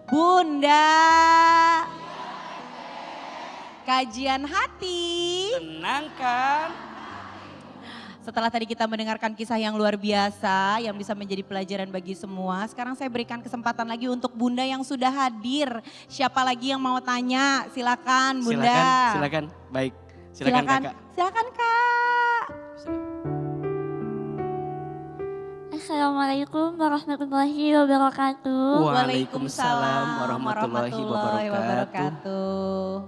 Bunda. Kajian hati. Tenang kan? Setelah tadi kita mendengarkan kisah yang luar biasa yang bisa menjadi pelajaran bagi semua. Sekarang saya berikan kesempatan lagi untuk Bunda yang sudah hadir. Siapa lagi yang mau tanya? Silakan Bunda. Silakan. Baik, silakan Kakak. Silakan Kak. Assalamualaikum warahmatullahi wabarakatuh. Waalaikumsalam warahmatullahi wabarakatuh.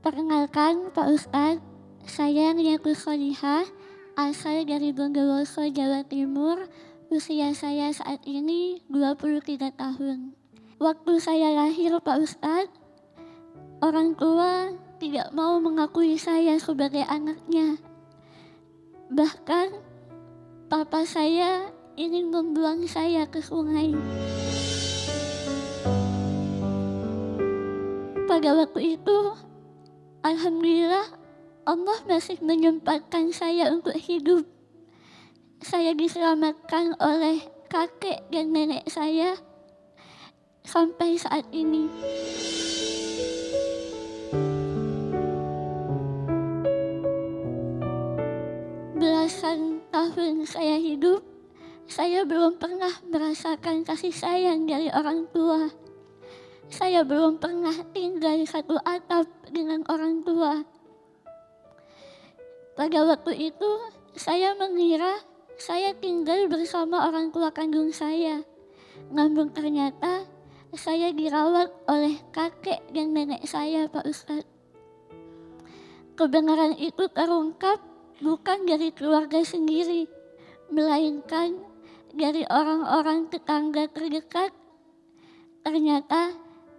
Perkenalkan Pak Ustadz, saya Niatul Kholihah, asal dari Bondowoso, Jawa Timur. Usia saya saat ini 23 tahun. Waktu saya lahir Pak Ustadz, orang tua tidak mau mengakui saya sebagai anaknya. Bahkan papa saya ingin membuang saya ke sungai. Pada waktu itu, alhamdulillah Allah masih menyempatkan saya untuk hidup. Saya diselamatkan oleh kakek dan nenek saya sampai saat ini. Belasan tahun saya hidup, saya belum pernah merasakan kasih sayang dari orang tua. Saya belum pernah tinggal di satu atap dengan orang tua. Pada waktu itu, saya mengira saya tinggal bersama orang tua kandung saya. Namun ternyata saya dirawat oleh kakek dan nenek saya, Pak Ustadz. Kebenaran itu terungkap bukan dari keluarga sendiri, melainkan dari orang-orang tetangga terdekat. Ternyata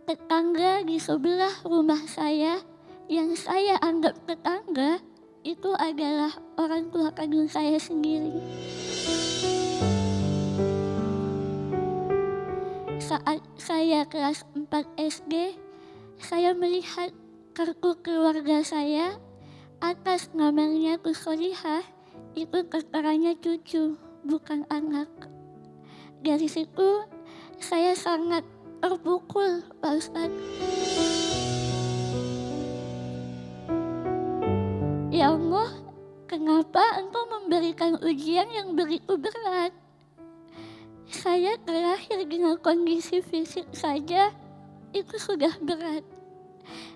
tetangga di sebelah rumah saya yang saya anggap tetangga itu adalah orang tua kandung saya sendiri. Saat saya kelas 4 SD, saya melihat kartu keluarga saya atas namanya Kholihah, itu tertera cucu, bukan anak. Dari situ saya sangat terpukul, Pak Ustadz. Ya Allah, kenapa Engkau memberikan ujian yang begitu berat? Saya terlahir dengan kondisi fisik saja itu sudah berat.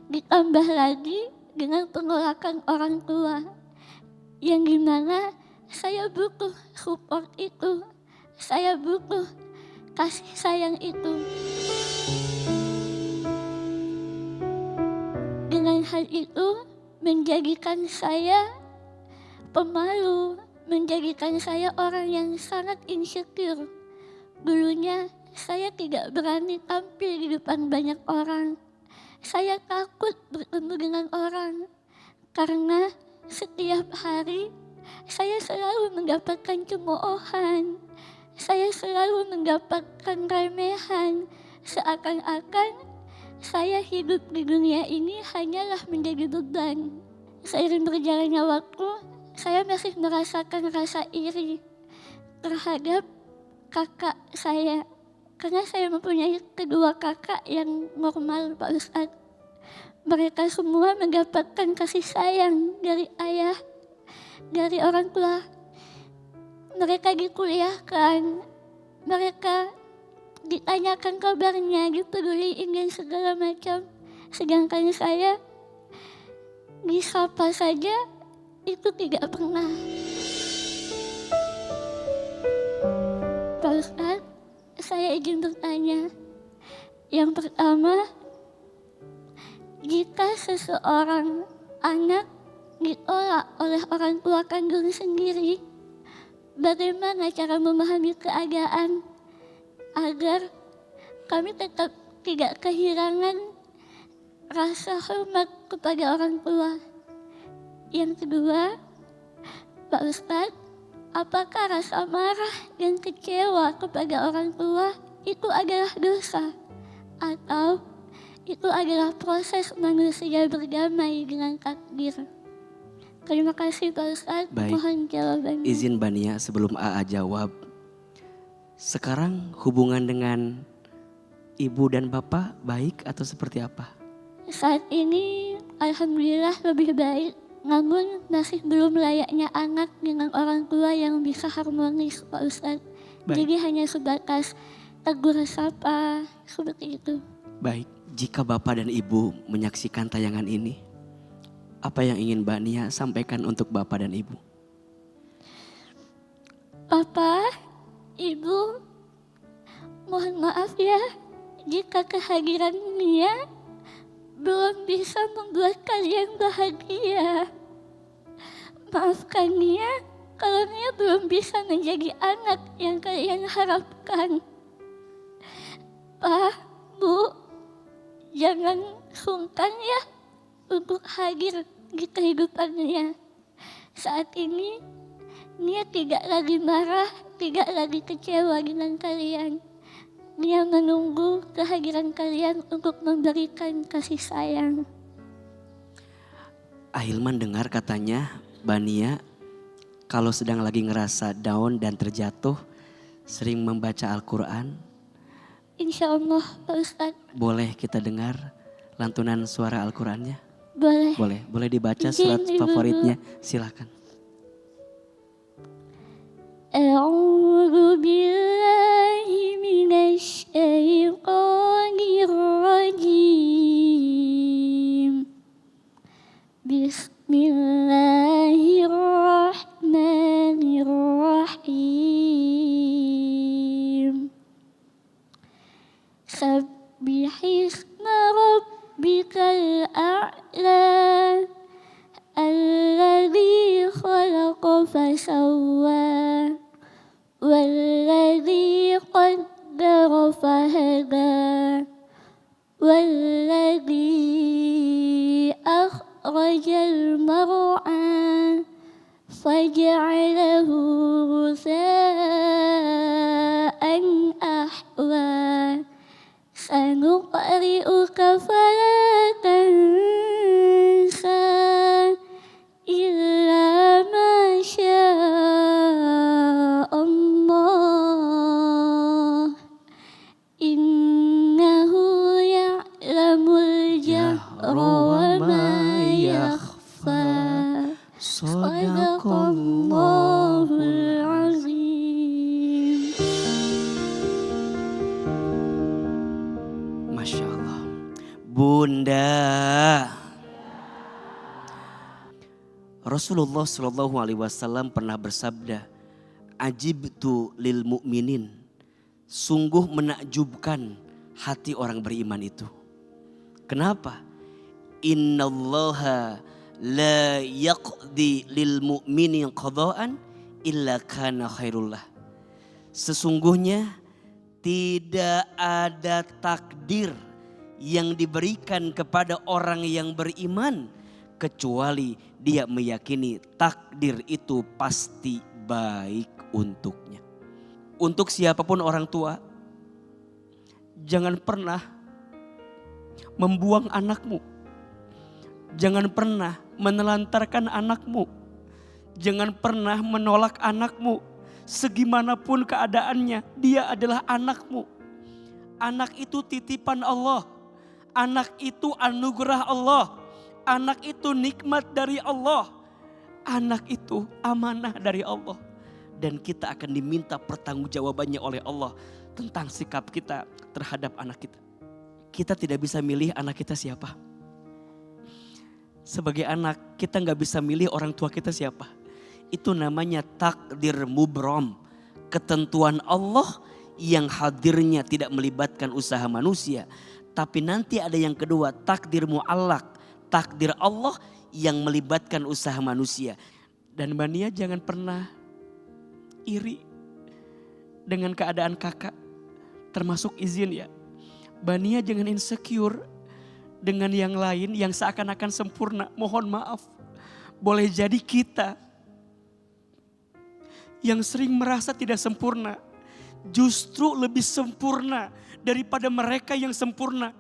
Ditambah lagi dengan penolakan orang tua, yang dimana saya butuh support itu, saya butuh kasih sayang itu. Dengan hal itu menjadikan saya pemalu, menjadikan saya orang yang sangat insecure. Dulunya saya tidak berani tampil di depan banyak orang. Saya takut bertemu dengan orang karena setiap hari saya selalu mendapatkan cemoohan. Saya selalu mendapatkan remehan, seakan-akan saya hidup di dunia ini hanyalah menjadi beban. Seiring berjalannya waktu, saya masih merasakan rasa iri terhadap kakak saya. Karena saya mempunyai kedua kakak yang normal, Pak Ustadz. Mereka semua mendapatkan kasih sayang dari ayah, dari orang tua. Mereka dikuliahkan, mereka ditanyakan kabarnya, dipeduliin dan segala macam. Sedangkan saya disapa saja itu tidak pernah. Pak Ustadz, saya izin bertanya. Yang pertama, jika seseorang anak ditolak oleh orang tua kandung sendiri, bagaimana cara memahami keadaan agar kami tetap tidak kehilangan rasa hormat kepada orang tua? Yang kedua, Pak Ustadz, apakah rasa marah dan kecewa kepada orang tua itu adalah dosa? Atau itu adalah proses manusia berdamai dengan takdir? Terima kasih Pak Ustadz, mohon jawabannya. Izin Bania sebelum AA jawab. Sekarang hubungan dengan Ibu dan bapak baik atau seperti apa? Saat ini alhamdulillah lebih baik, namun masih belum layaknya anak dengan orang tua yang bisa harmonis Pak Ustadz. Baik. Jadi hanya sebatas tegur sapa seperti itu. Baik, jika bapak dan ibu menyaksikan tayangan ini, apa yang ingin Mbak Nia sampaikan untuk bapak dan ibu? Papa, Ibu, mohon maaf ya jika kehadiran Nia belum bisa membuat kalian bahagia. Maafkan Nia kalau Nia belum bisa menjadi anak yang kalian harapkan. Pak, Bu, jangan sungkan ya untuk hadir di kehidupan Nia. Saat ini Nia tidak lagi marah, tidak lagi kecewa dengan kalian. Nia menunggu kehadiran kalian untuk memberikan kasih sayang. Ahilman dengar katanya Mbak Nia kalau sedang lagi ngerasa down dan terjatuh sering membaca Al-Quran. Insya Allah Pak Ustadz. Boleh kita dengar lantunan suara Al-Qurannya? Boleh. Boleh dibaca surat Izin, Ibu. favoritnya, silakan. A'udzu billahi minasy syaithanir rajim. Bismillahirrahmanirrahim. Sabbihisma rabbikal a'la alladzi khalaqa fasawwa والذي قدر فهدى والذي أخرج المرعى فجعله غثاء أحوى سنقرئك فلا تنسى إلا ما شاء الله إنه يعلم الجهر وما يخفى صدق الله العظيم. Masya Allah. Bunda. Rasulullah SAW pernah bersabda, Ajibtu lil mu'minin. Sungguh menakjubkan hati orang beriman itu. Kenapa? Innallaha la yaqdi lil mu'minin qada'an illa kana khairullah. Sesungguhnya tidak ada takdir yang diberikan kepada orang yang beriman kecuali dia meyakini takdir itu pasti baik untuknya. Untuk siapapun orang tua, jangan pernah membuang anakmu. Jangan pernah menelantarkan anakmu. Jangan pernah menolak anakmu. Segimanapun keadaannya, dia adalah anakmu. Anak itu titipan Allah. Anak itu anugerah Allah. Anak itu nikmat dari Allah. Anak itu amanah dari Allah. Dan kita akan diminta pertanggungjawabannya oleh Allah tentang sikap kita terhadap anak kita. Kita tidak bisa milih anak kita siapa. Sebagai anak kita gak bisa milih orang tua kita siapa. Itu namanya takdir mubrom. Ketentuan Allah yang hadirnya tidak melibatkan usaha manusia. Tapi nanti ada yang kedua, takdir mu'allak. Takdir Allah yang melibatkan usaha manusia. Dan Mbak Nia jangan pernah iri dengan keadaan kakak. Termasuk izin ya. Mbak Nia jangan insecure dengan yang lain yang seakan-akan sempurna. Mohon maaf. Boleh jadi kita yang sering merasa tidak sempurna justru lebih sempurna daripada mereka yang sempurna.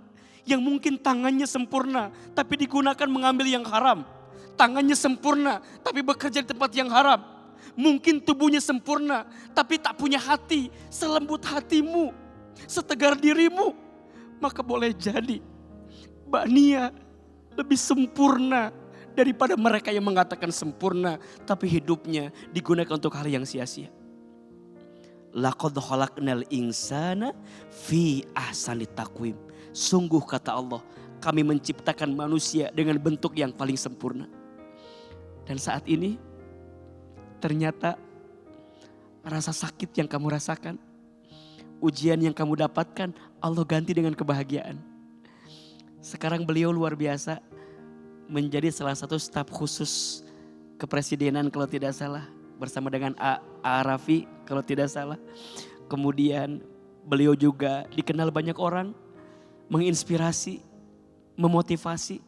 Yang mungkin tangannya sempurna tapi digunakan mengambil yang haram. Tangannya sempurna tapi bekerja di tempat yang haram. Mungkin tubuhnya sempurna tapi tak punya hati selembut hatimu, setegar dirimu. maka boleh jadi Mbak Nia lebih sempurna daripada mereka yang mengatakan sempurna tapi hidupnya digunakan untuk hal yang sia-sia. Laqad khalaqnal insana fi ahsani taqwim. Sungguh kata Allah, kami menciptakan manusia dengan bentuk yang paling sempurna. Dan saat ini ternyata rasa sakit yang kamu rasakan, ujian yang kamu dapatkan, Allah ganti dengan kebahagiaan. Sekarang beliau luar biasa, menjadi salah satu staf khusus kepresidenan kalau tidak salah. Bersama dengan A. Raffi kalau tidak salah. Kemudian beliau juga dikenal banyak orang, menginspirasi, memotivasi.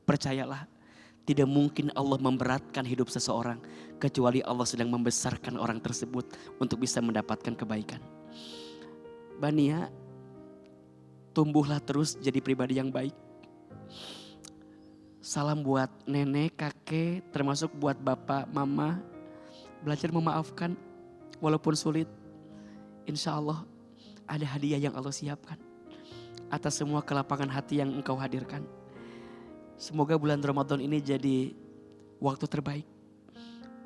Percayalah, tidak mungkin Allah memberatkan hidup seseorang kecuali Allah sedang membesarkan orang tersebut untuk bisa mendapatkan kebaikan. Mbak Nia, tumbuhlah terus jadi pribadi yang baik. Salam buat nenek, kakek, termasuk buat bapak, mama. Belajar memaafkan walaupun sulit. Insya Allah ada hadiah yang Allah siapkan atas semua kelapangan hati yang engkau hadirkan. Semoga bulan Ramadan ini jadi waktu terbaik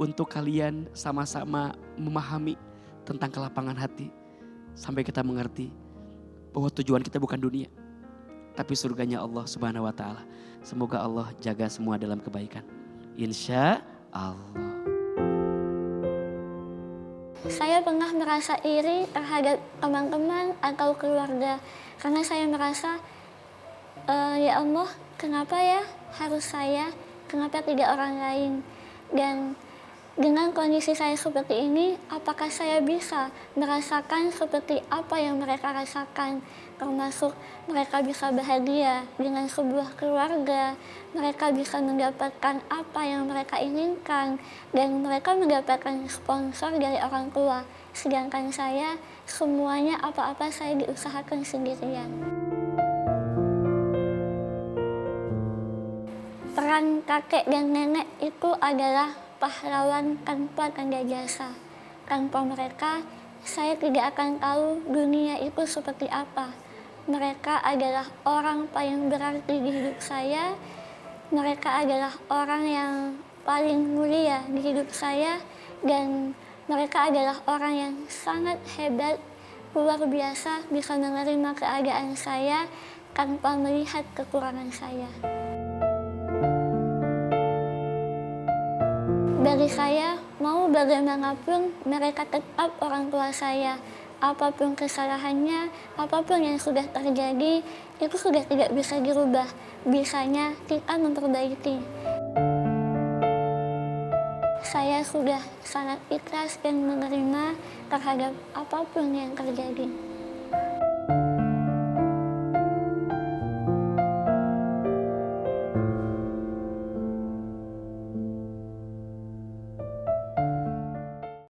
untuk kalian sama-sama memahami tentang kelapangan hati. Sampai kita mengerti bahwa tujuan kita bukan dunia, tapi surganya Allah Subhanahu wa ta'ala. Semoga Allah jaga semua dalam kebaikan. Insya Allah. Saya pernah merasa iri terhadap teman-teman atau keluarga. Karena saya merasa, ya Allah, kenapa ya harus saya, kenapa tidak orang lain. Dan dengan kondisi saya seperti ini, apakah saya bisa merasakan seperti apa yang mereka rasakan? Termasuk mereka bisa bahagia dengan sebuah keluarga, mereka bisa mendapatkan apa yang mereka inginkan, dan mereka mendapatkan sponsor dari orang tua. Sedangkan saya, semuanya apa-apa saya diusahakan sendirian. Peran kakek dan nenek itu adalah pahlawan tanpa tanda jasa. Tanpa mereka, saya tidak akan tahu dunia itu seperti apa. Mereka adalah orang paling berarti di hidup saya. Mereka adalah orang yang paling mulia di hidup saya. Dan mereka adalah orang yang sangat hebat, luar biasa bisa menerima keadaan saya tanpa melihat kekurangan saya. Bagi saya, mau bagaimanapun mereka tetap orang tua saya. Apapun kesalahannya, apapun yang sudah terjadi, itu sudah tidak bisa dirubah. Bisanya kita memperbaiki. Saya sudah sangat ikhlas dan menerima terhadap apapun yang terjadi.